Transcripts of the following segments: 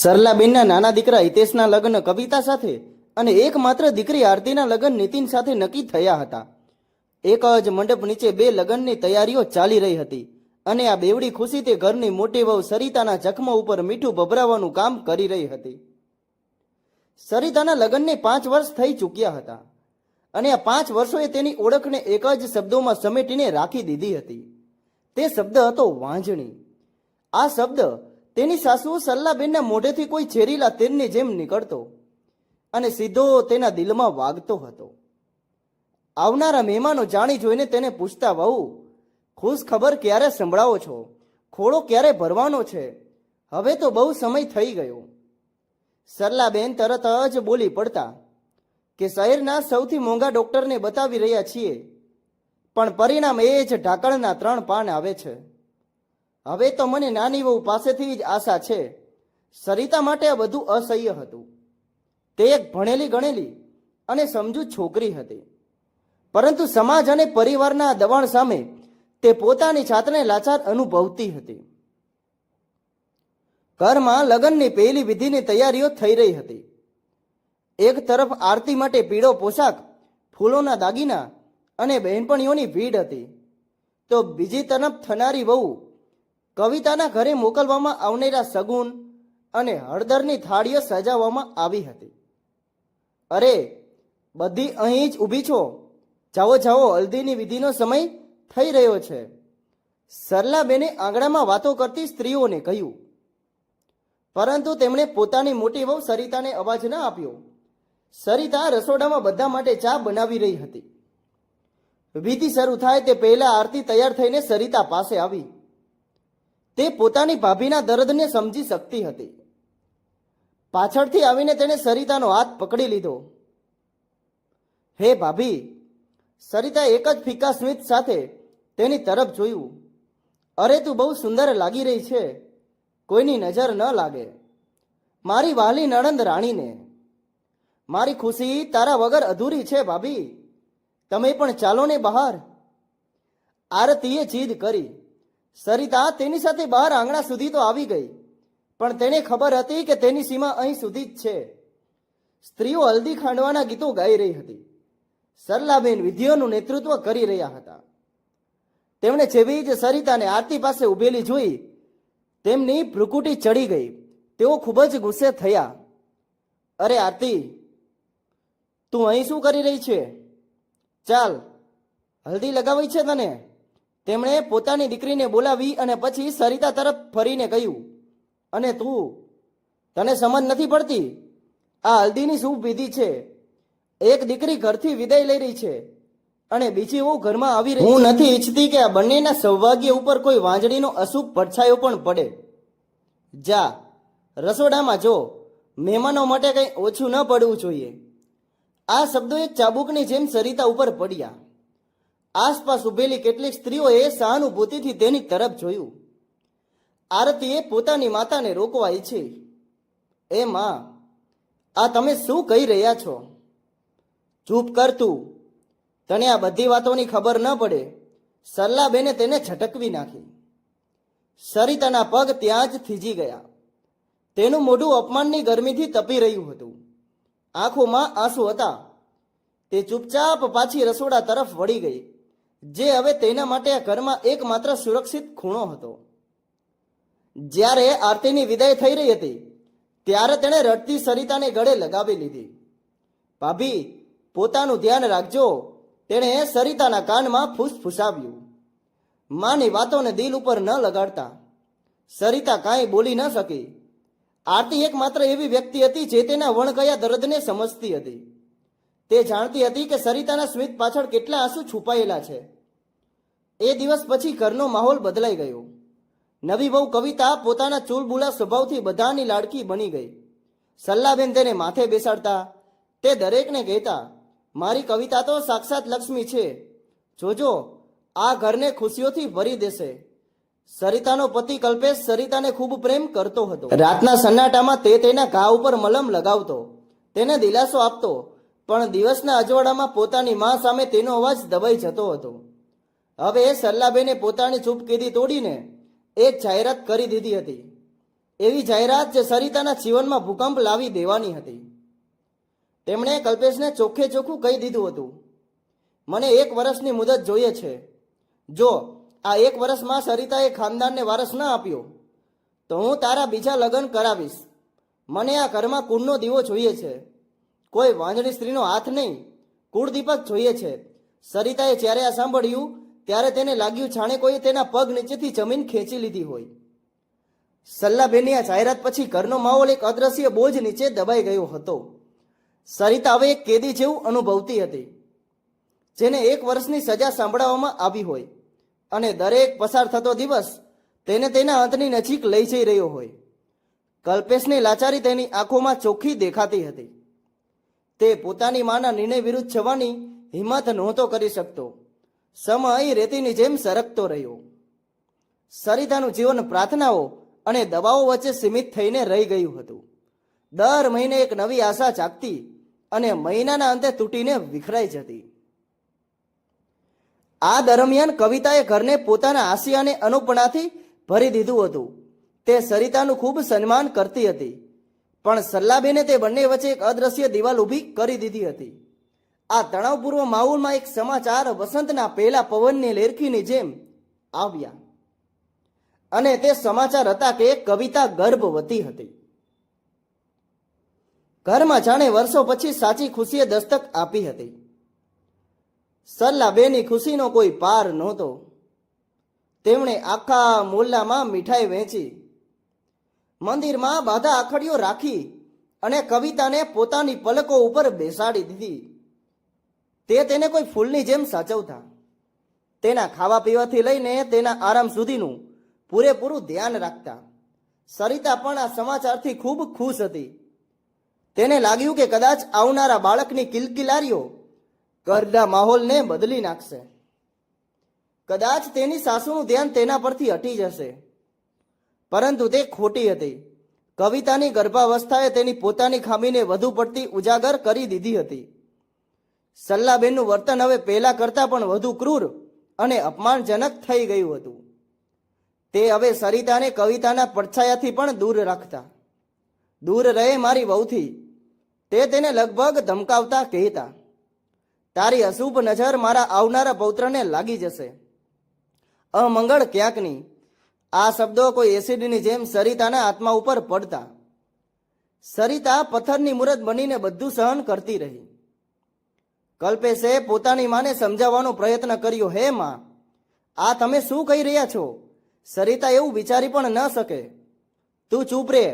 સરલાબેનના નાના દીકરા હિતેશના લગ્ન કવિતા સાથે અને એકમાત્ર દીકરી આરતીના લગ્ન નીતિન સાથે નક્કી થયા હતા. એક જ મંડપ નીચે બે લગ્નની તૈયારીઓ ચાલી રહી હતી અને આ બેવડી ખુશી તે ઘરની મોટી વહુ સરિતાના જખમો ઉપર મીઠું ભભરાવાનું કામ કરી રહી હતી. સરિતાના લગ્નને 5 વર્ષ થઈ ચૂક્યા હતા અને આ 5 વર્ષોએ તેની ઓળખને એક જ શબ્દોમાં સમેટીને રાખી દીધી હતી. તે શબ્દ હતો વાંજણી. આ શબ્દ તેની સાસુ સરલાબેનના મોઢેથી કોઈ ઝેરીલા તીરની જેમ નીકળતો અને સીધો તેના દિલમાં વાગતો હતો. આવનારા મહેમાનો જાણી જોઈને તેને પૂછતા, વહુ ખુશ ખબર ક્યારે સંભળાવો છો? ખોળો ક્યારે ભરવાનો છે? હવે તો બહુ સમય થઈ ગયો. સરલાબેન તરત જ બોલી પડતા કે શહેરના સૌથી મોંઘા ડોક્ટરને બતાવી રહ્યા છીએ, પણ પરિણામ એ જ ઢાંકણના 3 પાન આવે છે. હવે તો મને નાની વહુ પાસેથી જ આશા છે. સરિતા માટે આ બધું અસહ્ય હતું. તે એક ભણેલી ગણેલી અને સમજુ છોકરી હતી, પરંતુ સમાજ અને પરિવારના દબાણ સામે તે પોતાની જાતને લાચાર અનુભવતી હતી. ઘરમાં લગ્નની પહેલી વિધિની તૈયારીઓ થઈ રહી હતી. એક તરફ આરતી માટે પીળો પોશાક, ફૂલોના દાગીના અને બહેનપણીઓની ભીડ હતી, તો બીજી તરફ થનારી વહુ કવિતાના ઘરે મોકલવામાં આવનારા સગુન અને હળદરની થાળીઓ સજાવવામાં આવી હતી. અરે, બધી અહીં જ ઊભી છો, જાઓ જાઓ, હલ્દીની વિધિનો સમય થઈ રહ્યો છે. સરલાબેને આંગણામાં વાતો કરતી સ્ત્રીઓને કહ્યું, પરંતુ તેમણે પોતાની મોટી વહુ સરિતાને અવાજ ન આપ્યો. સરિતા રસોડામાં બધા માટે ચા બનાવી રહી હતી. વિધિ શરૂ થાય તે પહેલા આરતી તૈયાર થઈને સરિતા પાસે આવી. તે પોતાની ભાભીના દર્દને સમજી શકતી હતી. પાછળથી આવીને તેણે સરિતાનો હાથ પકડી લીધો. હે ભાભી, સરિતા એક જ ફીકા સ્મિત સાથે તેની તરફ જોયું. અરે, તું બહુ સુંદર લાગી રહી છે, કોઈની નજર ન લાગે. મારી વહાલી નણંદ રાણીને, મારી ખુશી તારા વગર અધૂરી છે ભાભી, તમે પણ ચાલો ને બહાર. આરતીએ જીદ કરી. સરિતા તેની સાથે બહાર આંગણા સુધી તો આવી ગઈ, પણ તેને ખબર હતી કે તેની સીમા અહીં સુધી જ છે. સ્ત્રીઓ હલ્દી ખાંડવાના ગીતો ગાઈ રહી હતી. સરલાબેન વિધિઓનું નેતૃત્વ કરી રહ્યા હતા. તેમણે જેવી જ સરિતાને આરતી પાસે ઉભેલી જોઈ, તેમની ભ્રુકુટી ચડી ગઈ. તેઓ ખૂબ જ ગુસ્સે થયા. અરે આરતી, તું અહીં શું કરી રહી છે? ચાલ, હલ્દી લગાવી છે તને. તેમણે પોતાની દીકરીને બોલાવી અને પછી સરિતા તરફ ફરીને કહ્યું, અને તને સમજ નથી પડતી? આ હલ્દીની શુભ વિધિ છે. એક દીકરી ઘરથી વિદાય લઈ રહી છે અને બીજી વહુ ઘરમાં આવી રહી. હું નથી ઈચ્છતી કે આ બંનેના સૌભાગ્ય ઉપર કોઈ વાંજણીનો અશુભ પડછાયો પણ પડે. જા, રસોડામાં જો, મહેમાનો માટે કંઈ ઓછું ન પડવું જોઈએ. આ શબ્દો એક ચાબુકની જેમ સરિતા ઉપર પડ્યા. આસપાસ ઉભેલી કેટલીક સ્ત્રીઓએ સહાનુભૂતિથી તેની તરફ જોયું. આરતીએ પોતાની માતાને રોકવા ઈચ્છી. એ માં, આ તમે શું કહી રહ્યા છો? ચૂપ કર તું, તને આ બધી વાતોની ખબર ન પડે. સરલાબેને તેને ઝટકવી નાખી. સરિતાના પગ ત્યાં જ થીજી ગયા. તેનું મોઢું અપમાનની ગરમીથી તપી રહ્યું હતું. આંખોમાં આંસુ હતા. તે ચૂપચાપ પાછી રસોડા તરફ વળી ગઈ, જે હવે તેના માટે આ ઘરમાં એકમાત્ર સુરક્ષિત ખૂણો હતો. જ્યારે આરતીની વિદાય થઈ રહી હતી, ત્યારે તેણે રડતી સરિતાને ગળે લગાવી લીધી. ભાભી, પોતાનું ધ્યાન રાખજો, તેણે સરિતાના કાનમાં ફૂસફૂસાવ્યું. માની વાતોને દિલ ઉપર ન લગાડતા સરિતા કાંઈ બોલી ન શકી. આરતી એકમાત્ર એવી વ્યક્તિ હતી જે તેના વણગયા દર્દને સમજતી હતી. તે જાણતી હતી કે સરિતાના સ્મિત પાછળ કેટલા આંસુ છુપાયેલા છે. એ દિવસ પછી ઘરનો માહોલ બદલાઈ ગયો. નવી વહુ કવિતા પોતાના ચૂલબુલા સ્વભાવથી બધાની લાડકી બની ગઈ. સરલાબેન તેને માથે બેસાડતા. તે દરેકને કહેતા, મારી કવિતા તો સાક્ષાત લક્ષ્મી છે, જોજો આ ઘરને ખુશીઓથી ભરી દેશે. સરિતાનો પતિ કલ્પેશ સરિતાને ખૂબ પ્રેમ કરતો હતો. રાતના સન્નાટામાં તે તેના ઘા ઉપર મલમ લગાવતો, તેને દિલાસો આપતો, પણ દિવસના અજવાળામાં પોતાની મા સામે તેનો અવાજ દબાઈ જતો હતો. હવે સરલાબેને પોતાની ચૂપકીદી તોડીને એક જાહેરાત કરી દીધી હતી. એવી જાહેરાત જે સરિતાના જીવનમાં ભૂકંપ લાવી દેવાની હતી. તેમણે કલ્પેશને ચોખ્ખે ચોખ્ખું કહી દીધું હતું, મને 1 વર્ષની મુદત જોઈએ છે. જો આ 1 વર્ષમાં સરિતાએ ખાનદાનને વારસ ન આપ્યો તો હું તારા બીજા લગ્ન કરાવીશ. મને આ ઘરમાં કુળનો દીવો જોઈએ છે, કોઈ વાંજણી સ્ત્રીનો હાથ નહીં, કુળદીપક જોઈએ છે. સરિતાએ જ્યારે આ સાંભળ્યું ત્યારે તેને લાગ્યું જાણે કોઈ તેના પગ નીચેથી જમીન ખેંચી લીધી હોય. સલ્લાબેનની આ જાહેરાત પછી ઘરનો માહોલ એક અદ્રશ્ય બોજ નીચે દબાઈ ગયો હતો. સરિતા હવે એક કેદી જેવું અનુભવતી હતી, જેને 1 વર્ષની સજા સાંભળવામાં આવી હોય અને દરેક પસાર થતો દિવસ તેને તેના અંતની નજીક લઈ જઈ રહ્યો હોય. કલ્પેશની લાચારી તેની આંખોમાં ચોખ્ખી દેખાતી હતી. તે પોતાની માના નિર્ણય વિરુદ્ધ જવાની હિંમત નહોતો કરી શકતો. સમય રેતીની જેમ સરકતો રહ્યો. સરિતાનું જીવન પ્રાર્થનાઓ અને દવાઓ વચ્ચે સીમિત થઈને રહી ગયું હતું. દર મહિને એક નવી આશા જાગતી અને મહિનાના અંતે તૂટીને વિખરાઈ જતી. આ દરમિયાન કવિતાએ ઘરને પોતાના હાસ્ય અને અનુપણાથી ભરી દીધું હતું. તે સરિતાનું ખૂબ સન્માન કરતી હતી, પણ સલ્લાબેને તે બંને વચ્ચે એક અદ્રશ્ય દિવાલ ઊભી કરી દીધી હતી. આ તણાવપૂર્વ માહોલમાં એક સમાચાર વસંતના પહેલા પવનની લેરખીની જેમ આવ્યા, અને તે સમાચાર હતા કે કવિતા ગર્ભવતી હતી. ઘરમાં જાણે વર્ષો પછી સાચી ખુશીએ દસ્તક આપી હતી. સલ્લાબેનની ખુશીનો કોઈ પાર નહોતો. તેમણે આખા મોહલ્લામાં મીઠાઈ વહેંચી, મંદિરમાં બાધા આખડીઓ રાખી અને કવિતાને પોતાની પલકો ઉપર બેસાડી દીધી. તે તેને કોઈ ફૂલની જેમ સાચવતા. તેના ખાવા પીવાથી લઈને તેના આરામ સુધીનું પૂરેપૂરું ધ્યાન રાખતા. સરિતા પણ આ સમાચારથી ખૂબ ખુશ હતી. તેને લાગ્યું કે કદાચ આવનારા બાળકની કિલકિલારીઓ ઘરના માહોલને બદલી નાખશે. કદાચ તેની સાસુનું ધ્યાન તેના પરથી હટી જશે. પરંતુ તે ખોટી હતી. કવિતાની ગર્ભાવસ્થાએ તેની પોતાની ખામીને વધુ પડતી ઉજાગર કરી દીધી હતી. સલ્લાબેનનું વર્તન હવે પહેલા કરતાં પણ વધુ ક્રૂર અને અપમાનજનક થઈ ગયું હતું. તે હવે સરિતાને કવિતાના પડછાયાથી પણ દૂર રાખતા. દૂર રહે મારી વહુથી, તે તેને લગભગ ધમકાવતા કહેતા. તારી અશુભ નજર મારા આવનારા પૌત્રને લાગી જશે. અમંગળ ક્યાંકની. આ શબ્દો કોઈ એસિડની જેમ સરિતાના આત્મા ઉપર પડતા. સરિતા પથ્થરની મૂરત બનીને બધું સહન કરતી રહી. કલ્પેશે પોતાની માને સમજાવવાનો પ્રયત્ન કર્યો, હે માં, આ તમે શું કહી રહ્યા છો? સરિતા એવું વિચારી પણ ન શકે. તું ચૂપ રે,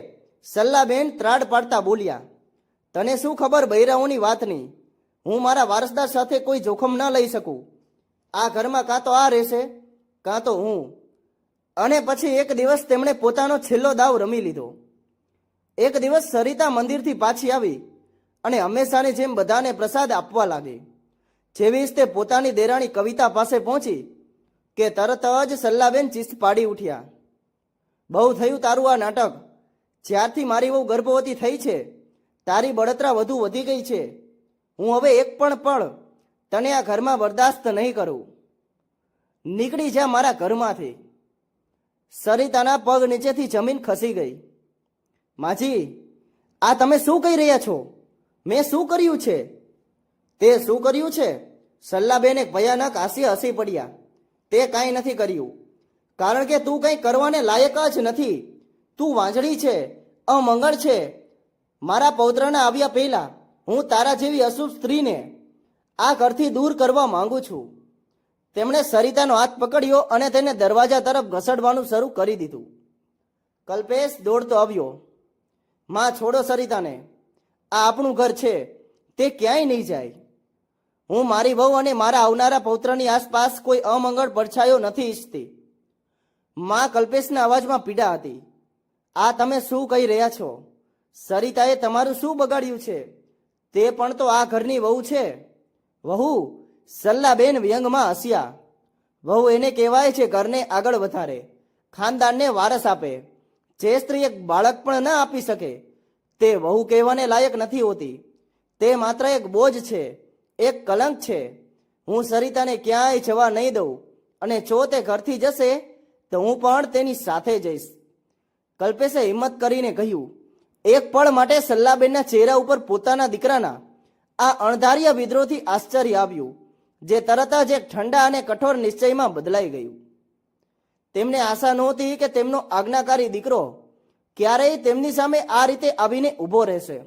સલ્લાબેન ત્રાડ પાડતા બોલ્યા. તને શું ખબર બૈરાઓની વાતની? હું મારા વારસદાર સાથે કોઈ જોખમ ન લઈ શકું. આ ઘરમાં કાં તો આ રહેશે કાં તો હું. અને પછી એક દિવસ તેમણે પોતાનો છેલ્લો દાવ રમી લીધો. એક દિવસ સરિતા મંદિરથી પાછી આવી અને હંમેશાની જેમ બધાને પ્રસાદ આપવા લાગી. જેવી જ તે પોતાની દેરાણી કવિતા પાસે પહોંચી કે તરત જ સલ્લાબેન ચીસ પાડી ઉઠ્યા. બહુ થયું તારું આ નાટક. જ્યારથી મારી વહુ ગર્ભવતી થઈ છે તારી બળતરા વધુ વધી ગઈ છે. હું હવે એક પણ પળ તને આ ઘરમાં બરદાસ્ત નહીં કરું. નીકળી જા મારા ઘરમાંથી. સરિતાના પગ નીચેથી જમીન ખસી ગઈ. માજી, આ તમે શું કહી રહ્યા છો? મેં શું કર્યું છે? તે શું કર્યું છે? સલ્લાબેન એક ભયાનક હાસ્ય હસી પડ્યા. તે કાંઈ નથી કર્યું, કારણ કે તું કંઈ કરવાને લાયક જ નથી. તું વાંજળી છે, અમંગળ છે. મારા પૌત્રના આવ્યા પહેલા હું તારા જેવી અશુભ સ્ત્રીને આ ઘરથી દૂર કરવા માંગુ છું. તેમણે સરિતાનો હાથ પકડ્યો અને તેને દરવાજા તરફ ઘસડવાનું શરૂ કરી દીધું. કલ્પેશ દોડતો આવ્યો. માં, છોડો સરિતાને. આ આપણું ઘર છે, તે ક્યાંય નહીં જાય. હું મારી વહુ અને મારા આવનારા પૌત્રની આસપાસ કોઈ અમંગળ પડછાયો નથી ઈચ્છતી. માં, કલ્પેશના અવાજમાં પીડા હતી. આ તમે શું કહી રહ્યા છો? સરિતાએ તમારું શું બગાડ્યું છે? તે પણ તો આ ઘરની વહુ છે. વહુ? સલ્લાબેન વ્યંગમાં હસ્યા. વહુ એને કહેવાય છે ઘરને આગળ વધારે, ખાનદાનને વારસ આપે. જે સ્ત્રી એક બાળક પણ ન આપી શકે તે વહુ કહેવાને લાયક નથી હોતી. તે માત્ર એક બોજ છે, એક કલંક છે. હું સરિતાને ક્યાંય જવા નહીં દઉં, અને જો તે ઘરથી જશે તો હું પણ તેની સાથે જઈશ. કલ્પેશે હિંમત કરીને કહ્યું. એક પળ માટે સલ્લાબેનના ચહેરા ઉપર પોતાના દીકરાના આ અણધાર્ય વિદ્રોહથી આશ્ચર્ય આવ્યું, જે તરત જ એક ઠંડા અને કઠોર નિશ્ચયમાં બદલાઈ ગયું. તેમને આશા નહોતી કે તેમનો આજ્ઞાકારી દીકરો ક્યારેય તેમની સામે આ રીતે આવીને ઊભો રહેશે.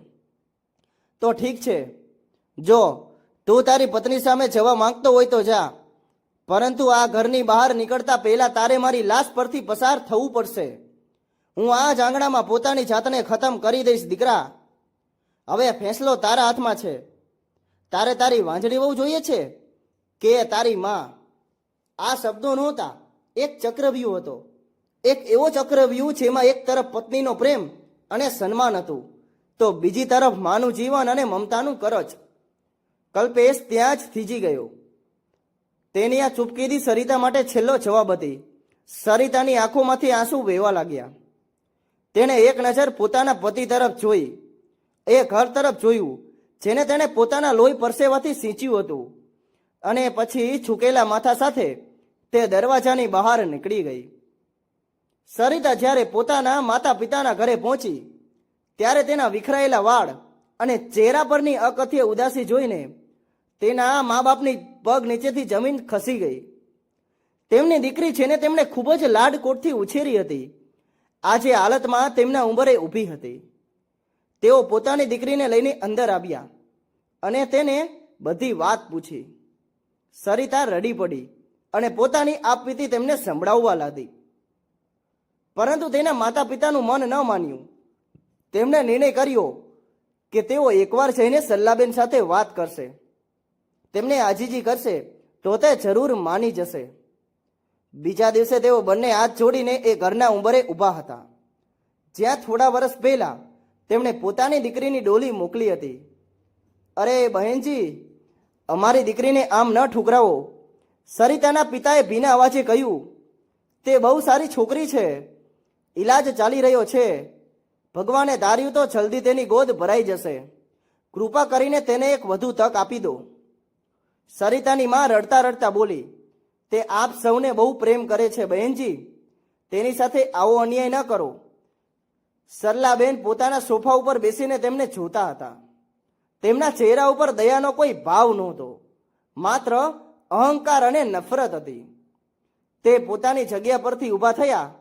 તો ઠીક છે, જો તું તારી પત્ની સામે જવા માંગતો હોય તો જા, પરંતુ આ ઘરની બહાર નીકળતા પહેલા તારે મારી લાશ પરથી પસાર થવું પડશે. હું આ જ આંગણામાં પોતાની જાતને ખતમ કરી દઈશ દીકરા. હવે ફેંસલો તારા હાથમાં છે. તારે તારી વાંજળી વહુ જોઈએ છે કે તારી માં? આ શબ્દો નહોતા, એક ચક્રવ્યૂહ હતો. એક એવો ચક્રવ્યૂહ જેમાં એક તરફ પત્નીનો પ્રેમ અને સન્માન હતું, તો બીજી તરફ માનું જીવન અને મમતાનું કરજ. કલ્પેશ ત્યાં જ થીજી ગયો. તેની આ ચૂપકીદી સરિતા માટે છેલ્લો જવાબ હતી. સરિતાની આંખોમાંથી આંસુ વહેવા લાગ્યા. તેણે એક નજર પોતાના પતિ તરફ જોઈ, એ ઘર તરફ જોયું જેને તેણે પોતાના લોહી પરસેવાથી સિંચ્યું હતું, અને પછી ઝૂકેલા માથા સાથે તે દરવાજાની બહાર નીકળી ગઈ. સરિતા જ્યારે પોતાના માતા પિતાના ઘરે પહોંચી ત્યારે તેના વિખરાયેલા વાળ અને ચહેરા પરની અકથ્ય ઉદાસી જોઈને તેના મા બાપની પગ નીચેથી જમીન ખસી ગઈ. તેમની દીકરી જેને તેમણે ખૂબ જ લાડકોટથી ઉછેરી હતી, આજે હાલતમાં તેમના ઉંબરે ઊભી હતી. તેઓ પોતાની દીકરીને લઈને અંદર આવ્યા અને તેને બધી વાત પૂછી. સરિતા રડી પડી અને પોતાની આપવીતી તેમને સંભળાવવા લાગી. પરંતુ તેના માતા પિતાનું મન ન માન્યું. તેમણે નિર્ણય કર્યો કે તેઓ એકવાર જઈને સલ્લાબેન સાથે વાત કરશે. તેમને આજીજી કરશે તો તે જરૂર માની જશે. બીજા દિવસે તેઓ બંને હાથ જોડીને એ ઘરના ઉંબરે ઊભા હતા, જ્યાં થોડા વર્ષ પહેલા તેમણે પોતાની દીકરીની ડોલી મોકલી હતી. અરે બહેનજી, અમારી દીકરીને આમ ન ઠુકરાવો, સરિતાના પિતાએ ભીના અવાજે કહ્યું. તે બહુ સારી છોકરી છે, ઈલાજ ચાલી રહ્યો છે. ભગવાને ધાર્યું તો જલ્દી તેની ગોદ ભરાઈ જશે. કૃપા કરીને તેને એક વધુ તક આપી દો. સરિતાની માં રડતા રડતા બોલી. તે આપ સૌને બહુ પ્રેમ કરે છે બહેનજી, તેની સાથે આવો અન્યાય ન કરો. સરલાબેન પોતાના સોફા ઉપર બેસીને તેમને જોતા હતા. તેમના ચહેરા ઉપર દયાનો કોઈ ભાવ નહોતો, માત્ર અહંકાર અને નફરત હતી. તે પોતાની જગ્યા પરથી ઊભા થયા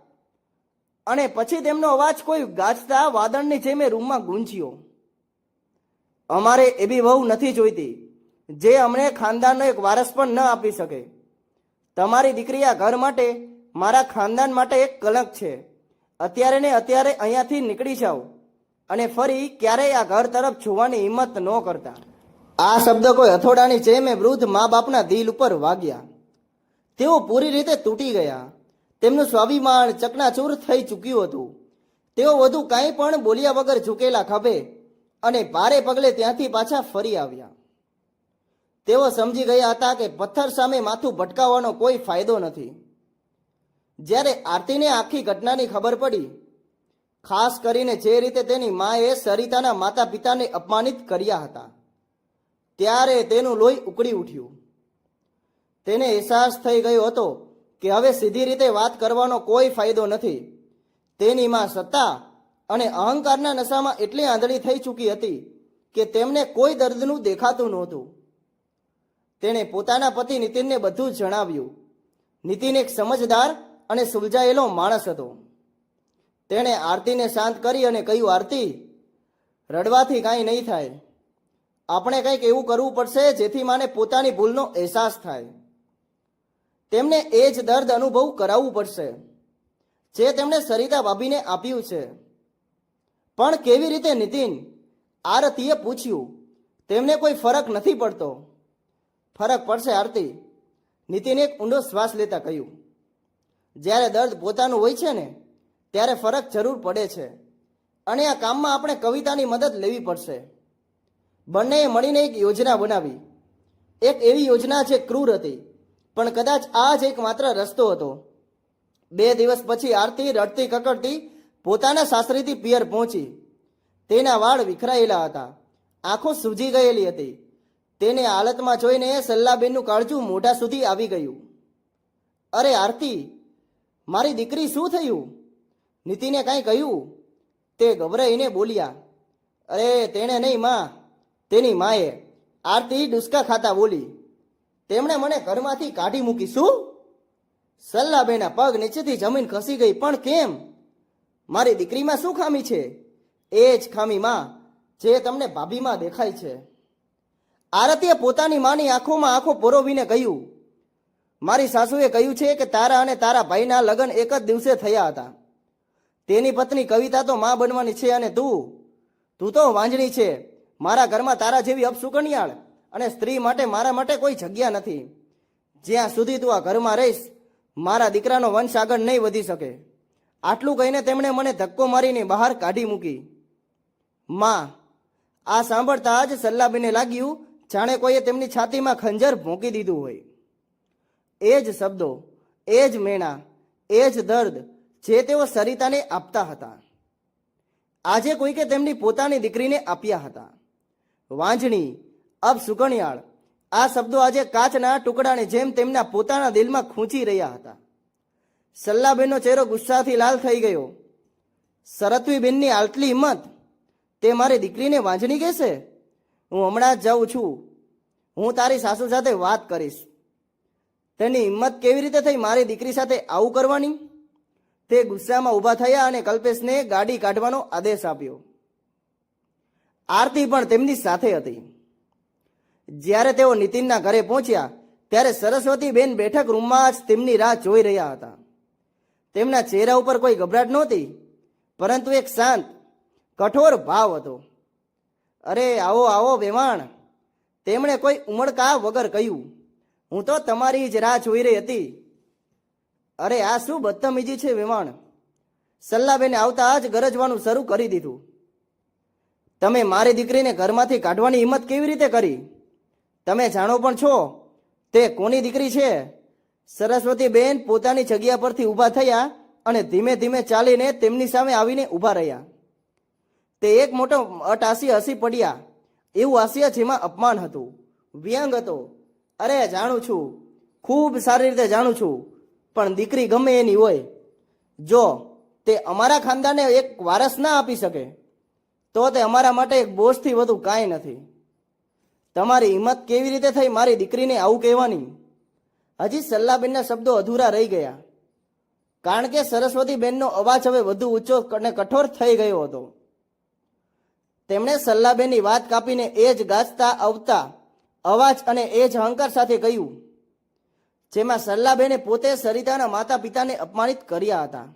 અને પછી તેમનો અવાજ કોઈ ગાજતા વાદળની જેમ રૂમમાં ગૂંજ્યો. અમારે એવી વહુ નથી જોઈતી જે અમને ખાનદાનનો એક વારસ પણ ન આપી શકે. તમારી દીકરી આ ઘર માટે, મારા ખાનદાન માટે એક કલંક છે. અત્યારે ને અત્યારે અહીંયાથી નીકળી જાઓ અને ફરી ક્યારેય આ ઘર તરફ જોવાની હિંમત ન કરતા. આ શબ્દ કોઈ હથોડાની જેમ વૃદ્ધ મા બાપના દિલ ઉપર વાગ્યા. તેઓ પૂરી રીતે તૂટી ગયા. તેમનું સ્વાભિમાન ચકનાચૂર થઈ ચૂક્યું હતું. તેઓ વધુ કાંઈ પણ બોલ્યા વગર ઝૂકેલા ખભે અને ભારે પગલે ત્યાંથી પાછા ફરી આવ્યા. તેઓ સમજી ગયા હતા કે પથ્થર સામે માથું ભટકાવવાનો કોઈ ફાયદો નથી. જ્યારે આરતીને આખી ઘટનાની ખબર પડી, ખાસ કરીને જે રીતે તેની માએ સરિતાના માતા પિતાને અપમાનિત કર્યા હતા, ત્યારે તેનું લોહી ઉકળી ઉઠ્યું. તેને અહેસાસ થઈ ગયો હતો કે હવે સીધી રીતે વાત કરવાનો કોઈ ફાયદો નથી. તેની માં સત્તા અને અહંકારના નશામાં એટલી આંધળી થઈ ચૂકી હતી કે તેમને કોઈ દર્દનું દેખાતું નહોતું. તેણે પોતાના પતિ નીતિનને બધું જ જણાવ્યું. નીતિન એક સમજદાર અને સુલઝાયેલો માણસ હતો. તેણે આરતીને શાંત કરી અને કહ્યું, આરતી, રડવાથી કાંઈ નહીં થાય. આપણે કંઈક એવું કરવું પડશે જેથી માને પોતાની ભૂલનો અહેસાસ થાય. તેમને એ જ દર્દ અનુભવ કરાવવું પડશે જે તેમણે સરિતા ભાભીને આપ્યું છે. પણ કેવી રીતે નીતિન? આરતીએ પૂછ્યું. તેમને કોઈ ફરક નથી પડતો. ફરક પડશે આરતી, નીતિને એક ઊંડો શ્વાસ લેતા કહ્યું. જ્યારે દર્દ પોતાનું હોય છે ને ત્યારે ફરક જરૂર પડે છે, અને આ કામમાં આપણે કવિતાની મદદ લેવી પડશે. બંનેએ મળીને એક યોજના બનાવી. એક એવી યોજના જે ક્રૂર હતી, પણ કદાચ આ જ એકમાત્ર રસ્તો હતો. 2 દિવસ પછી આરતી રડતી કકડતી પોતાના સાસરીથી પિયર પહોંચી. તેના વાળ વિખરાયેલા હતા, આંખો સૂજી ગયેલી હતી. તેને હાલતમાં જોઈને સલ્લાબેનનું કાળજું મોઢા સુધી આવી ગયું. અરે આરતી, મારી દીકરી શું થયું? નીતિને કાંઈ કહ્યું? તે ગભરાઈને બોલ્યા. અરે તેણે નહીં માં, તેની માએ, આરતી ડુસકા ખાતા બોલી. તેમણે મને ઘરમાંથી કાઢી મૂકી. શું? સલ્લાબેનના પગ નીચેથી જમીન ખસી ગઈ. પણ કેમ? મારી દીકરીમાં શું ખામી છે? એ જ ખામીમાં જે તમને ભાભીમાં દેખાય છે. આરતીએ પોતાની માની આંખોમાં આંખો પરોવીને કહ્યું, મારી સાસુએ કહ્યું છે કે તારા અને તારા ભાઈના લગ્ન એક જ દિવસે થયા હતા. તેની પત્ની કવિતા તો માં બનવાની છે અને તું તો વાંજણી છે. મારા ઘરમાં તારા જેવી અપસુકન્યાળ અને સ્ત્રી માટે મારા માટે કોઈ જગ્યા નથી. જ્યાં સુધી તું આ ઘરમાં રહીશ, મારા દીકરાનો વંશ આગળ નહીં વધી શકે. આટલું કહીને તેમણે મને ધક્કો મારીને બહાર કાઢી મૂકી. માં, આ સાંભળતા જ સલ્લાબેનને લાગ્યું જાણે કોઈએ તેમની છાતીમાં ખંજર ભોંકી દીધું હોય. એ જ શબ્દો, એ જ મેણા, એ જ દર્દ જે તેઓ સરિતાને આપતા હતા, આજે કોઈકે તેમની પોતાની દીકરીને આપ્યા હતા. વાંજણી, અપસુકન્યાળ, આ શબ્દો આજે કાચના ટુકડાની જેમ તેમના પોતાના દિલમાં ખૂંચી રહ્યા હતા. સલ્લાબેનનો ચહેરો ગુસ્સાથી લાલ થઈ ગયો. સરત્વીબેનની આટલી હિંમત! તે મારી દીકરીને વાંજણી કહેશે? હું હમણાં જ જાઉં છું. હું તારી સાસુ સાથે વાત કરીશ. તેની હિંમત કેવી રીતે થઈ મારી દીકરી સાથે આવું કરવાની? તે ગુસ્સામાં ઊભા થયા અને કલ્પેશને ગાડી કાઢવાનો આદેશ આપ્યો. આરતી પણ તેમની સાથે હતી. જ્યારે તેઓ નીતિનના ઘરે પહોંચ્યા ત્યારે સરસ્વતીબેન બેઠક રૂમમાં જ તેમની રાહ જોઈ રહ્યા હતા. તેમના ચહેરા ઉપર કોઈ ગભરાટ નહોતી, પરંતુ એક શાંત, કઠોર ભાવ હતો. અરે આવો આવો વેવાણ, તેમણે કોઈ ઉમળકા વગર કહ્યું. હું તો તમારી જ રાહ જોઈ રહી હતી. અરે આ શું બદતમીજી છે વેવાણ? સલ્લાબેને આવતા જ ગરજવાનું શરૂ કરી દીધું. તમે મારી દીકરીને ઘરમાંથી કાઢવાની હિંમત કેવી રીતે કરી? તમે જાણો પણ છો તે કોની દીકરી છે? સરસ્વતીબેન પોતાની જગ્યા પરથી ઊભા થયા અને ધીમે ધીમે ચાલીને તેમની સામે આવીને ઊભા રહ્યા. તે એક મોટો અટહાસી હસી પડ્યા. એવું હાસ્ય જેમાં અપમાન હતું, વ્યંગ હતો. અરે જાણું છું, ખૂબ સારી રીતે જાણું છું, પણ દીકરી ગમે એની હોય, જો તે અમારા ખાનદાનને એક વારસ ના આપી શકે તો તે અમારા માટે એક બોજથી વધુ કાંઈ નથી. તમારી હિંમત કેવી રીતે થઈ મારી દીકરીને આવું કહેવાની? હજી સલ્લાબેનના શબ્દો અધૂરા રહી ગયા, કારણ કે સરસ્વતીબેનનો અવાજ હવે વધુ ઊંચો અને કઠોર થઈ ગયો હતો. તેમણે સલ્લાબેનની વાત કાપીને એ જ ગાજતા આવતા અવાજ અને એ જ અહંકાર સાથે કહ્યું, જેમાં સલ્લાબેને પોતે સરિતાના માતા પિતાને અપમાનિત કર્યા હતા.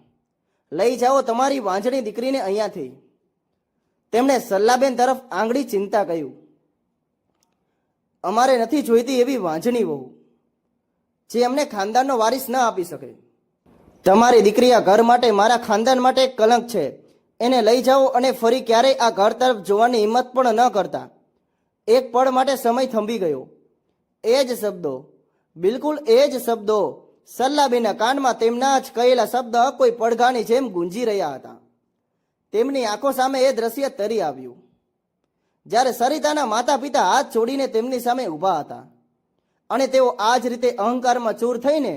લઈ જાઓ તમારી વાંજણી દીકરીને અહીંયાથી. તેમણે સલ્લાબેન તરફ આંગળી ચિંતા કહ્યું, અમારે નથી જોઈતી એવી વાંજણી વહુ જે અમને ખાનદાનનો વારિસ ન આપી શકે. તમારી દીકરી આ ઘર માટે, મારા ખાનદાન માટે એક કલંક છે. એને લઈ જાઓ અને ફરી ક્યારેય આ ઘર તરફ જોવાની હિંમત પણ ન કરતા. એક પળ માટે સમય થંભી ગયો. એ જ શબ્દો, બિલકુલ એ જ શબ્દો સલ્લાબેનના કાનમાં તેમના જ કહેલા શબ્દ કોઈ પડઘાની જેમ ગુંજી રહ્યા હતા. તેમની આંખો સામે એ દ્રશ્ય તરી આવ્યું, જ્યારે સરિતાના માતા પિતા હાથ જોડીને તેમની સામે ઊભા હતા અને તેઓ આ જ રીતે અહંકારમાં ચૂર થઈને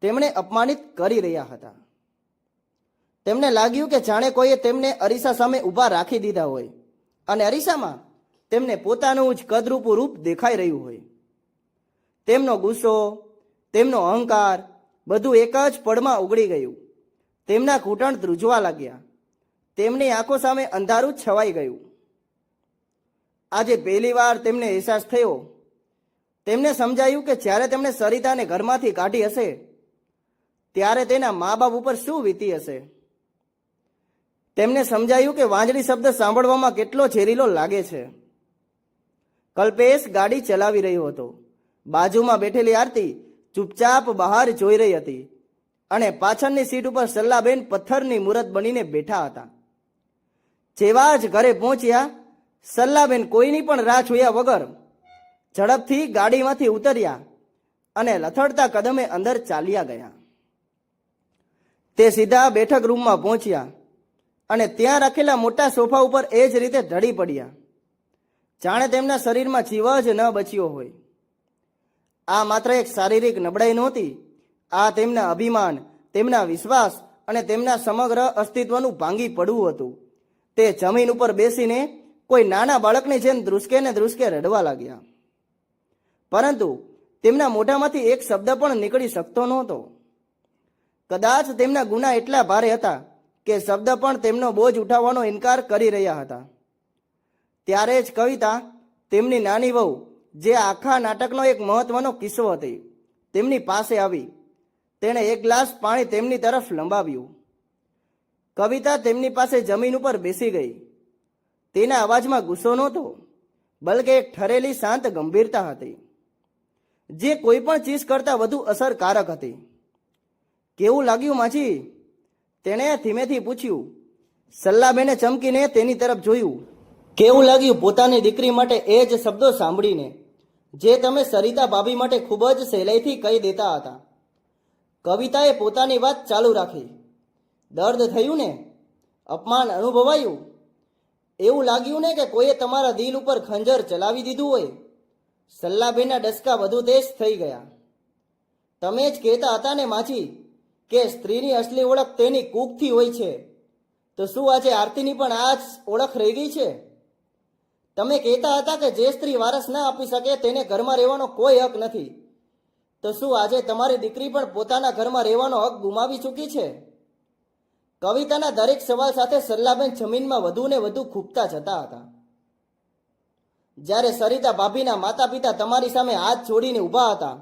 તેમણે અપમાનિત કરી રહ્યા હતા. તેમને લાગ્યું કે જાણે કોઈએ તેમને અરીસા સામે ઊભા રાખી દીધા હોય અને અરીસામાં તેમને પોતાનું જ કદરૂપું રૂપ દેખાઈ રહ્યું હોય. તેમનો ગુસ્સો, તેમનો અહંકાર બધું એક જ પળમાં ઉગડી ગયું. તેમના ઘૂંટણ ધ્રુજવા લાગ્યા. તેમની આંખો સામે અંધારું છવાઈ ગયું. આજે પહેલી વાર તેમને અહેસાસ થયો. તેમને સમજાયું કે જ્યારે તેમણે સરિતાને ઘરમાંથી કાઢી હશે ત્યારે તેના મા બાપ ઉપર શું વીતી હશે. તેમને સમજાયું કે વાંજળી શબ્દ સાંભળવામાં કેટલો ઝેરીલો લાગે છે. કલ્પેશ ગાડી ચલાવી રહ્યો હતો. બાજુમાં બેઠેલી આરતી ચૂપચાપ બહાર જોઈ રહી હતી અને પાછળની સીટ ઉપર સલ્લાબેન પથ્થરની મૂરત બનીને બેઠા હતા. જેવા જ ઘરે પહોંચ્યા, સલ્લાબેન કોઈની પણ રાહ જોયા વગર ઝડપથી ગાડીમાંથી ઉતર્યા અને લથડતા કદમે અંદર ચાલ્યા ગયા. તે સીધા બેઠક રૂમમાં પહોંચ્યા અને ત્યાં રાખેલા મોટા સોફા ઉપર એ જ રીતે ઢળી પડ્યા, જાણે તેમના શરીરમાં જીવ જ ન બચ્યો હોય. આ માત્ર એક શારીરિક નબળાઈ નહોતી, આ તેમના અભિમાન, તેમના વિશ્વાસ અને તેમના સમગ્ર અસ્તિત્વનું ભાંગી પડવું હતું. તે જમીન ઉપર બેસીને કોઈ નાના બાળકની જેમ ધ્રુસકે ને ધ્રુસકે રડવા લાગ્યા. પરંતુ તેમના મોઢામાંથી એક શબ્દ પણ નીકળી શકતો નહોતો. કદાચ તેમના ગુના એટલા ભારે હતા કે શબ્દ પણ તેમનો બોજ ઉઠાવવાનો ઇનકાર કરી રહ્યા હતા. ત્યારે જ કવિતા, તેમની નાની વહુ, જે આખા નાટકનો એક મહત્વનો કિસ્સો હતી, તેમની પાસે આવી. તેણે એક ગ્લાસ પાણી તેમની તરફ લંબાવ્યું. કવિતા તેમની પાસે જમીન ઉપર બેસી ગઈ. તેના અવાજમાં ગુસ્સો નહોતો, બલકે એક ઠરેલી શાંત ગંભીરતા હતી, જે કોઈ પણ ચીજ કરતાં વધુ અસરકારક હતી. કેવું લાગ્યું માજી? તેણે ધીમેથી પૂછ્યું. સલ્લાબેને ચમકીને તેની તરફ જોયું. કેવું લાગ્યું પોતાની દીકરી માટે એ જ શબ્દો સાંભળીને, જે તમે સરિતા ભાભી માટે ખૂબ જ સહેલાઈથી કહી દેતા હતા? કવિતાએ પોતાની વાત ચાલુ રાખી. દર્દ થયું ને? અપમાન અનુભવાયું? એવું લાગ્યું ને કે કોઈએ તમારા દિલ ઉપર ખંજર ચલાવી દીધું હોય? સલ્લાબેનના ડસકા વધુ તેજ થઈ ગયા. તમે જ કહેતા હતા ને માજી કે સ્ત્રીની અસલી ઓળખ તેની કૂકથી હોય છે. તો શું આજે આરતીની પણ આ જ ઓળખ રહી ગઈ છે? તમે કહેતા હતા કે જે સ્ત્રી વારસ ના આપી શકે તેને ઘરમાં રહેવાનો કોઈ હક નથી. તો શું આજે તમારી દીકરી પણ પોતાના ઘરમાં રહેવાનો હક ગુમાવી ચૂકી છે? કવિતાના દરેક સવાલ સાથે સલ્લાબેન જમીનમાં વધુ ને વધુ ખૂંપતા જતા હતા. જ્યારે સરિતા ભાભીના માતા પિતા તમારી સામે હાથ જોડીને ઊભા હતા,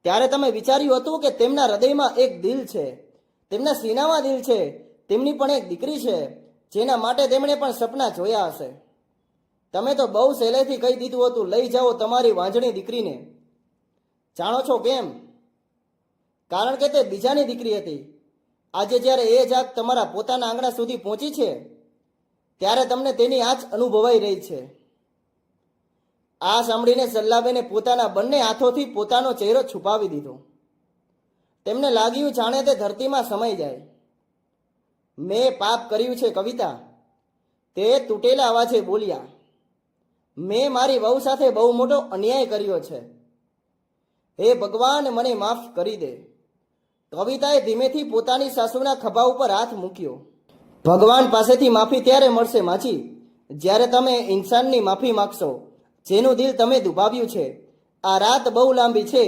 ત્યારે તમે વિચાર્યું હતું કે તેમના હૃદયમાં એક દિલ છે, તેમના સીનામાં દિલ છે, તેમની પણ એક દીકરી છે, જેના માટે તેમણે પણ સપના જોયા હશે. તમે તો બહુ સહેલાઈથી કહી દીધું હતું, લઈ જાઓ તમારી વાંજણી દીકરીને. જાણો છો કેમ? કારણ કે તે બીજાની દીકરી હતી. આજે જ્યારે એ જાગ તમારા પોતાના આંગણા સુધી પહોંચી છે, ત્યારે તમને તેની આંચ અનુભવાઈ રહી છે. આ સાંભળીને સલ્લાબેને પોતાના બંને હાથોથી પોતાનો ચહેરો છુપાવી દીધો. તેમને લાગ્યું જાણે તે ધરતીમાં સમાઈ જાય. મેં પાપ કર્યું છે કવિતા, તે તૂટેલા અવાજે બોલ્યા. મેં મારી વહુ સાથે બહુ મોટો અન્યાય કર્યો છે. હે ભગવાન, મને માફ કરી દે. કવિતાએ ધીમેથી પોતાની સાસુના ખભા ઉપર હાથ મૂક્યો. ભગવાન પાસેથી માફી ત્યારે મળશે માજી, જ્યારે તમે ઇન્સાનની માફી માગશો, જેનું દિલ તમે દુભાવ્યું છે. આ રાત બહુ લાંબી છે,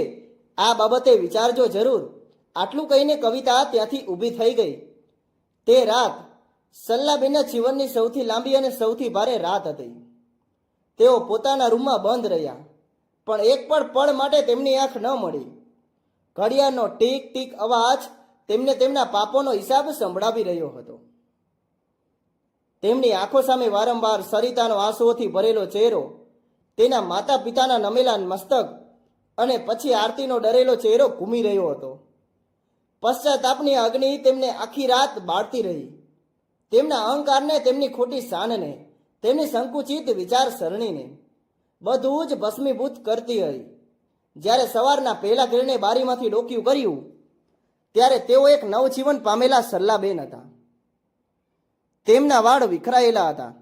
આ બાબતે વિચારજો જરૂર. આટલું કહીને કવિતા ત્યાંથી ઊભી થઈ ગઈ. તે રાત સલ્લાબેનના જીવનની સૌથી લાંબી અને સૌથી ભારે રાત હતી. તેઓ પોતાના રૂમમાં બંધ રહ્યા, પણ એક પણ પળ માટે તેમની આંખ ન મળી. ઘડિયાળનો ટીક ટીક અવાજ તેમને તેમના પાપોનો હિસાબ સંભળાવી રહ્યો હતો. તેમની આંખો સામે વારંવાર સરિતાનો આંસુઓથી ભરેલો ચહેરો, તેના માતા પિતાના નમેલા મસ્તક અને પછી આરતીનો ડરેલો ચહેરો ઘૂમી રહ્યો હતો. પશ્ચાતાપની અગ્નિ તેમને આખી રાત બાળતી રહી. તેમના અહંકારને, તેમની ખોટી શાનને, તેમની સંકુચિત વિચારસરણીને બધું જ ભસ્મીભૂત કરતી હતી. જ્યારે સવારના પહેલા કિરણે બારીમાંથી ડોકિયું કર્યું, ત્યારે તેઓ એક નવજીવન પામેલા સલ્લાબેન હતા. તેમના વાળ વિખરાયેલા હતા,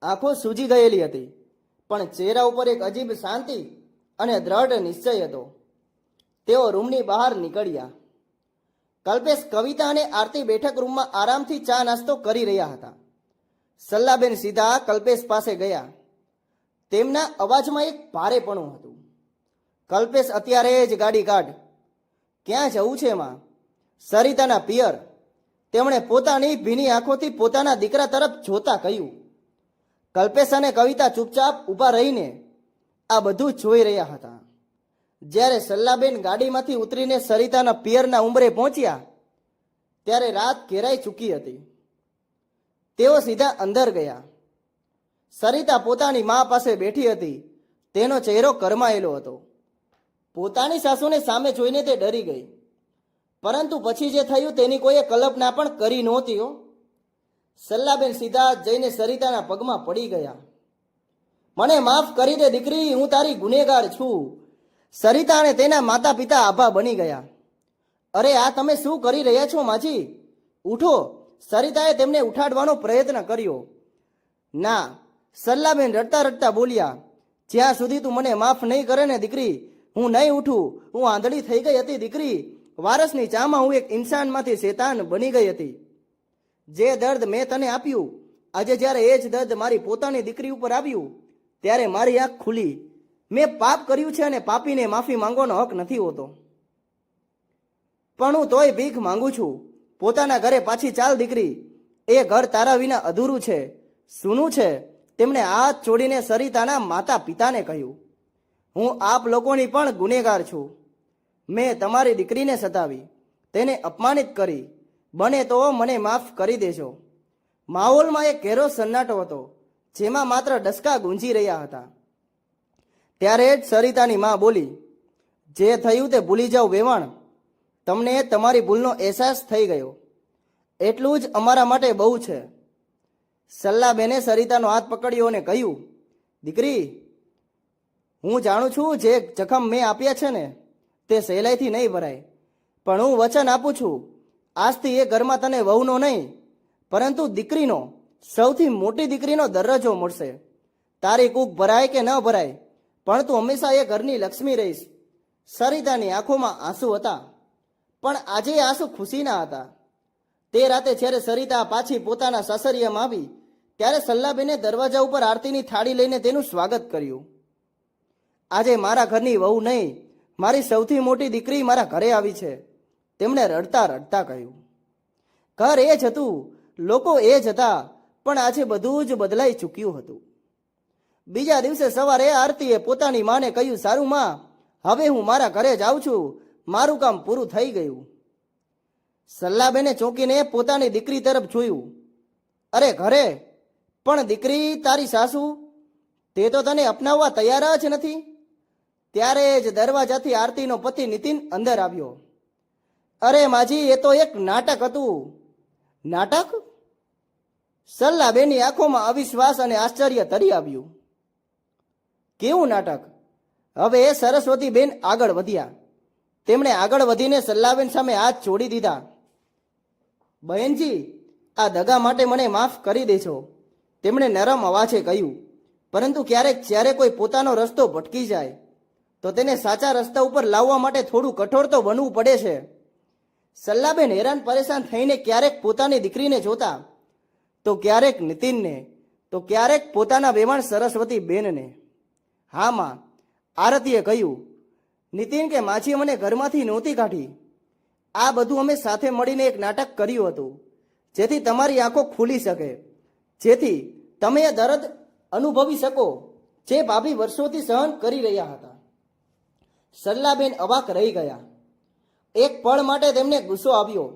આંખો સૂજી ગયેલી હતી, પણ ચહેરા ઉપર એક અજીબ શાંતિ અને દ્રઢ નિશ્ચય હતો. તેઓ રૂમની બહાર નીકળ્યા. કલ્પેશ, કવિતા અને આરતી બેઠક રૂમમાં આરામથી ચા નાસ્તો કરી રહ્યા હતા. સલ્લાબેન સીધા કલ્પેશ પાસે ગયા. તેમના અવાજમાં એક ભારેપણું હતું. કલ્પેશ, અત્યારે જ ગાડી કાઢ. ક્યાં જવું છે એમાં? સરિતાના પિયર. તેમણે પોતાની ભીની આંખોથી પોતાના દીકરા તરફ જોતા કહ્યું. કલ્પેશ અને કવિતા ચૂપચાપ ઊભા રહીને આ બધું જોઈ રહ્યા હતા. જ્યારે સલ્લાબેન ગાડીમાંથી ઉતરીને સરિતાના પિયરના ઉંબરે પહોંચ્યા, ત્યારે રાત ઘેરાઈ ચૂકી હતી. તેઓ સીધા અંદર ગયા. સરિતા પોતાની મા પાસે બેઠી હતી. તેનો ચહેરો કરમાયેલો હતો. પોતાની સાસુને સામે જોઈને તે ડરી ગઈ, પરંતુ પછી જે થયું તેની કોઈએ કલ્પના પણ કરી નહોતી. સલ્લાબેન સીધા જઈને સરિતાના પગમાં પડી ગયા. મને માફ કરી દે દીકરી, હું તારી ગુનેગાર છું. સરિતા અને તેના માતા પિતા આભા બની ગયા. અરે, આ તમે શું કરી રહ્યા છો માજી? ઉઠો. સરિતાએ તેમને ઉઠાડવાનો પ્રયત્ન કર્યો. ના, સલ્લાબેન રડતા રડતા બોલ્યા. જ્યાં સુધી તું મને માફ નહીં કરે ને દીકરી, હું નહીં ઉઠું. હું આંધળી થઈ ગઈ હતી દીકરી. વારસની ચામાં હું એક ઇન્સાનમાંથી શેતાન બની ગઈ હતી. જે દર્દ મેં તને આપ્યું, આજે જ્યારે એ જ દર્દ મારી પોતાની દીકરી ઉપર આવ્યું ત્યારે મારી આંખ ખુલી. મેં પાપ કર્યું છે અને પાપીને માફી માંગવાનો હક નથી હોતો. પણ હું તોય ભીખ માંગુ છું. પોતાના ઘરે પાછી ચાલ દીકરી. એ ઘર તારા વિના અધૂરું છે, સૂનું છે. તેમણે હાથ જોડીને સરિતાના માતા પિતાને કહ્યું, હું આપ લોકોની પણ ગુનેગાર છું. મેં તમારી દીકરીને સતાવી, તેને અપમાનિત કરી. બને તો મને માફ કરી દેજો. માહોલમાં એક ઘેરો સન્નાટો હતો, જેમાં માત્ર ડસકા ગુંજી રહ્યા હતા. ત્યારે જ સરિતાની માં બોલી, જે થયું તે ભૂલી જાઓ વેવાણ. તમને તમારી ભૂલનો અહેસાસ થઈ ગયો, એટલું જ અમારા માટે બહુ છે. સલ્લાબેને સરિતાનો હાથ પકડ્યો અને કહ્યું, દીકરી, હું જાણું છું જે જખમ મેં આપ્યા છે ને તે સહેલાઈથી નહીં ભરાય. પણ હું વચન આપું છું, આજથી એ ઘરમાં તને વહુનો નહીં પરંતુ દીકરીનો, સૌથી મોટી દીકરીનો દરજ્જો મળશે. તારી કૂક ભરાય કે ન ભરાય, પણ તું હંમેશા એ ઘરની લક્ષ્મી રહીશ. સરિતાની આંખોમાં આંસુ હતા, પણ આજે એ આંસુ ખુશીના હતા. તે રાતે જ્યારે સરિતા પાછી પોતાના સાસરિયામાં આવી ત્યારે સલ્લાબેને દરવાજા ઉપર આરતીની થાળી લઈને તેનું સ્વાગત કર્યું. આજે મારા ઘરની વહુ નહીં, મારી સૌથી મોટી દીકરી મારા ઘરે આવી છે, તેમણે રડતા રડતા કહ્યું. ઘર એ જ હતું, લોકો એ જ હતા, પણ આજે બધું જ બદલાઈ ચૂક્યું હતું. બીજા દિવસે સવારે આરતીએ પોતાની માને કહ્યું, સારું માં, હવે હું મારા ઘરે જાઉં છું, મારું કામ પૂરું થઈ ગયું. સલ્લાબેને ચોંકીને પોતાની દીકરી તરફ જોયું. અરે ઘરે? પણ દીકરી, તારી સાસુ તે તો તને અપનાવવા તૈયાર જ નથી. ત્યારે જ દરવાજાથી આરતીનો પતિ નીતિન અંદર આવ્યો. અરે માજી, એ તો એક નાટક હતું. નાટક? સલ્લાબેનની આંખોમાં અવિશ્વાસ અને આશ્ચર્ય તરી આવ્યું. કેવું નાટક? હવે સરસ્વતીબેન આગળ વધ્યા. તેમણે આગળ વધીને સલ્લાબેન સામે હાથ જોડી દીધા. બહેનજી, આ દગા માટે મને માફ કરી દેજો, તેમણે નરમ અવાજે કહ્યું. પરંતુ ક્યારેક જ્યારે કોઈ પોતાનો રસ્તો ભટકી જાય તો તેને સાચા રસ્તા ઉપર લાવવા માટે થોડું કઠોર તો બનવું પડે છે. સલ્લાબેન હેરાન પરેશાન થઈને ક્યારેક પોતાની દીકરીને જોતા, તો ક્યારેક નીતિનને, તો ક્યારેક પોતાના વેવાણ સરસ્વતી બેનને. હા માં, આરતીએ કહ્યું. નીતિન કે માછી મને ઘરમાંથી નહોતી કાઢી. આ બધું અમે સાથે મળીને એક નાટક કર્યું હતું, જેથી તમારી આંખો ખુલી શકે, જેથી તમે એ દર્દ અનુભવી શકો જે ભાભી વર્ષોથી સહન કરી રહ્યા હતા. સલ્લાબેન અવાક રહી ગયા. એક પળ માટે તેમને ગુસ્સો આવ્યો,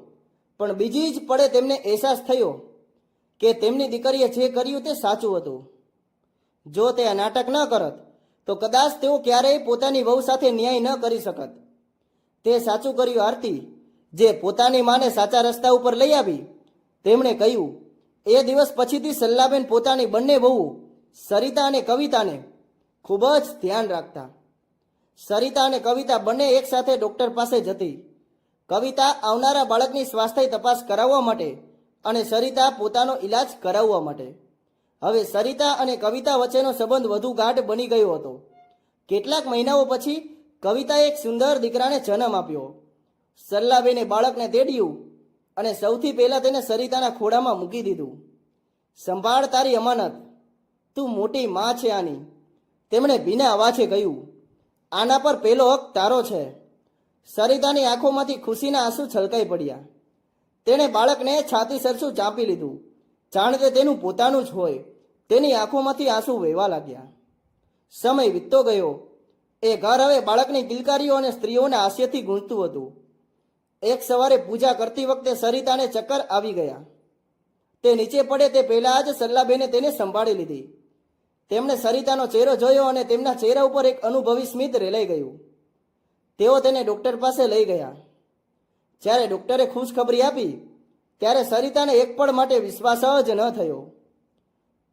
પણ બીજી જ પળે તેમને અહેસાસ થયો કે તેમની દીકરીએ જે કર્યું તે સાચું હતું. જો તે આ નાટક ન કરત તો કદાચ તેઓ ક્યારેય પોતાની વહુ સાથે ન્યાય ન કરી શકત. તે સાચું કર્યું આરતી, જે પોતાની માને સાચા રસ્તા ઉપર લઈ આવી. તેમણે કહ્યું, એ દિવસ પછીથી સલ્લાબેન પોતાની બંને વહુ સરિતા અને કવિતાને ખૂબ જ ધ્યાન રાખતા. સરિતા અને કવિતા બંને એકસાથે ડૉક્ટર પાસે જતી. કવિતા આવનારા બાળકની સ્વાસ્થ્ય તપાસ કરાવવા માટે અને સરિતા પોતાનો ઈલાજ કરાવવા માટે. હવે સરિતા અને કવિતા વચ્ચેનો સંબંધ વધુ ગાઢ બની ગયો હતો. કેટલાક મહિનાઓ પછી કવિતાએ એક સુંદર દીકરાને જન્મ આપ્યો. સલ્લાબેને બાળકને તેડ્યું અને સૌથી પહેલાં તેને સરિતાના ખોળામાં મૂકી દીધું. સંભાળ તારી અમાનત, તું મોટી માં છે આની, તેમણે ભીના અવાજે કહ્યું. આના પર પહેલો હક તારો છે. સરિતાની આંખોમાંથી ખુશીના આંસુ છલકાઈ પડ્યા. તેણે બાળકને છાતી સરસું ચાંપી લીધું, જાણે તે તેનું પોતાનું જ હોય. તેની આંખોમાંથી આંસુ વહેવા લાગ્યા. સમય વીતતો ગયો. એ ઘર હવે બાળકની કિલકારીઓ અને સ્ત્રીઓના હાસ્યથી ગૂંજતું હતું. એક સવારે પૂજા કરતી વખતે સરિતાને ચક્કર આવી ગયા. તે નીચે પડે તે પહેલાં જ સલ્લાબેને તેને સંભાળી લીધી. તેમણે સરિતાનો ચહેરો જોયો અને તેમના ચહેરા ઉપર એક અનુભવી સ્મિત રેલાઈ ગયું. તેઓ તેને ડૉક્ટર પાસે લઈ ગયા. જ્યારે ડૉક્ટરે ખુશખબરી આપી ત્યારે સરિતાને એક પળ માટે વિશ્વાસ જ ન થયો.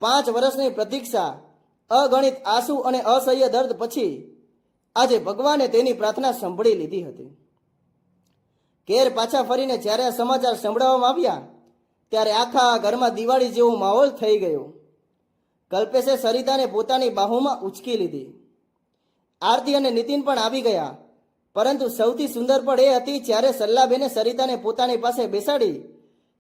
5 વર્ષની પ્રતીક્ષા, અગણિત આંસુ અને અસહ્ય દર્દ પછી આજે ભગવાને તેની પ્રાર્થના સાંભળી લીધી હતી. ઘેર પાછા ફરીને જ્યારે આ સમાચાર સંભળાવવામાં આવ્યા ત્યારે આખા ઘરમાં દિવાળી જેવો માહોલ થઈ ગયો. કલ્પેશે સરિતાને પોતાની બાહોમાં ઉંચકી લીધી. આરતી અને નીતિન પણ આવી ગયા. પરંતુ સૌથી સુંદર પળ એ હતી જ્યારે સલ્લાબેને સરિતાને પોતાની પાસે બેસાડી